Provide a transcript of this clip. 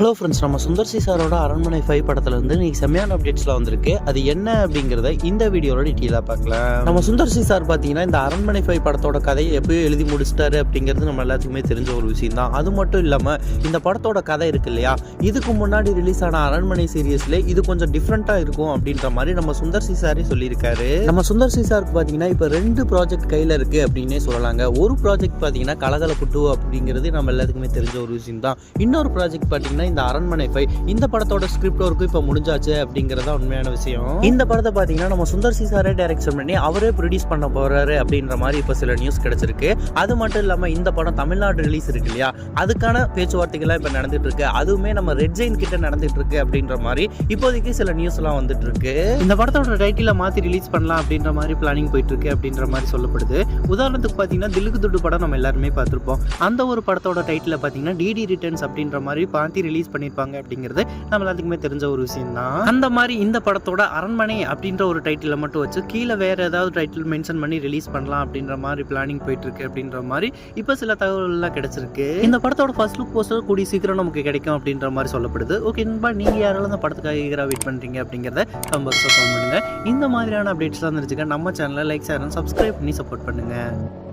Hello friends, நம்ம Sundar C சாரோட அரண்மனை 5 படத்துல இருந்து இன்னைக்கு செம்மையான அப்டேட்ஸ்லாம் வந்திருக்கு. அது என்ன அப்படிங்கிறத இந்த வீடியோட டீட்டெயிலாக பார்க்கலாம். நம்ம சுந்தர் சி சார் பார்த்தீங்கன்னா இந்த அரண்மனை 5 படத்தோட கதையை எப்பயோ எழுதி முடிச்சிட்டாரு அப்படிங்கிறது நம்ம எல்லாத்துக்குமே தெரிஞ்ச ஒரு விஷயம் தான். அது மட்டும் இல்லாமல் இந்த படத்தோட கதை இருக்கு இல்லையா, இதுக்கு முன்னாடி ரிலீஸ் ஆன அரண்மனை சீரியஸ்ல இது கொஞ்சம் டிஃப்ரெண்ட்டாக இருக்கும் அப்படின்ற மாதிரி நம்ம சுந்தர் சி சாரே சொல்லியிருக்காரு. நம்ம சுந்தர் சி சாருக்கு பார்த்தீங்கன்னா இப்போ 2 ப்ராஜெக்ட் கையில் இருக்கு அப்படின்னே சொல்லலாங்க. ஒரு ப்ராஜெக்ட் பார்த்தீங்கன்னா கலகலப்புட்டு அப்படிங்கிறது நம்ம எல்லாத்துக்குமே தெரிஞ்ச ஒரு விஷயம் தான். இன்னொரு ப்ராஜெக்ட் பார்த்தீங்கன்னா இந்த அரண்மனை 5 இந்த படத்தோட ஸ்கிரிப்ட் ஒர்க்கு இப்போ முடிஞ்சாச்சு அப்படிங்கறத உண்மையான விஷயம். இந்த படத்தை பார்த்தீங்கன்னா நம்ம சுந்தர் சி சாரே டைரக்ஷன் பண்ணி அவரே ப்ரொடியூஸ் பண்ண போறாரு அப்படின்ற மாதிரி இப்போ சில நியூஸ் கிடைச்சிருக்கு. அது மட்டும் இல்லாமல் இந்த படம் தமிழ்நாடு ரிலீஸ் இருக்கு இல்லையா, அதுக்கான பேச்சுவார்த்தைகள்லாம் இப்போ நடந்துட்டு இருக்கு. அதுவுமே நம்ம ரெட் ஜெயின் கிட்ட நடந்துட்டு இருக்கு அப்படின்ற மாதிரி இப்போதைக்கு சில நியூஸ் எல்லாம் வந்துட்டு இருக்கு. இந்த படத்தோட டைட்டில மாத்தி ரிலீஸ் பண்ணலாம் அப்படின்ற மாதிரி பிளானிங் போயிட்டு இருக்கு அப்படின்ற மாதிரி சொல்லப்படுது. உதாரணத்துக்கு பார்த்தீங்கன்னா தில்லுக்கு துட்டு படம் நம்ம எல்லாருமே பார்த்திருப்போம். அந்த ஒரு படத்தோட டைட்டில பார்த்தீங்கன்னா டிடி ரிட்டர்ன்ஸ் அப்படின்ற மாதிரி பார்த்து ரிலீஸ் பண்ணிருப்பாங்க அப்படிங்கிறது நம்ம எல்லாத்துக்குமே தெரிஞ்ச ஒரு விஷயம் தான். அந்த மாதிரி இந்த படத்தோட அரண்மனை அப்படின்ற ஒரு டைட்டில மட்டும் வச்சு கீழே வேற ஏதாவது டைட்டில் மென்ஷன் பண்ணி ரிலீஸ் பண்ணலாம் அப்படின்ற மாதிரி பிளானிங் போயிட்டு இருக்கு அப்படின்ற மாதிரி இப்போ சில தகவல் எல்லாம் கிடைச்சிருக்கு. இந்த படத்தோட ஃபர்ஸ்ட் லுக் போஸ்டர் கூடிய சீக்கிரம் நமக்கு கிடைக்கும் அப்படின்ற மாதிரி சொல்லப்படுது. ஓகே நண்பா, நீங்க யாராலும் இந்த படத்துக்காக ஈகரா வெயிட் பண்றீங்க அப்படிங்கிறத கமெண்ட் பாக்ஸ்ல கமெண்ட் பண்ணுங்க. இந்த மாதிரியான அப்டேட்ஸ்லாம் தெரிஞ்சுக்க நம்ம சேனலை லைக், ஷேர், சப்ஸ்கிரைப் பண்ணி சப்போர்ட் பண்ணுங்க.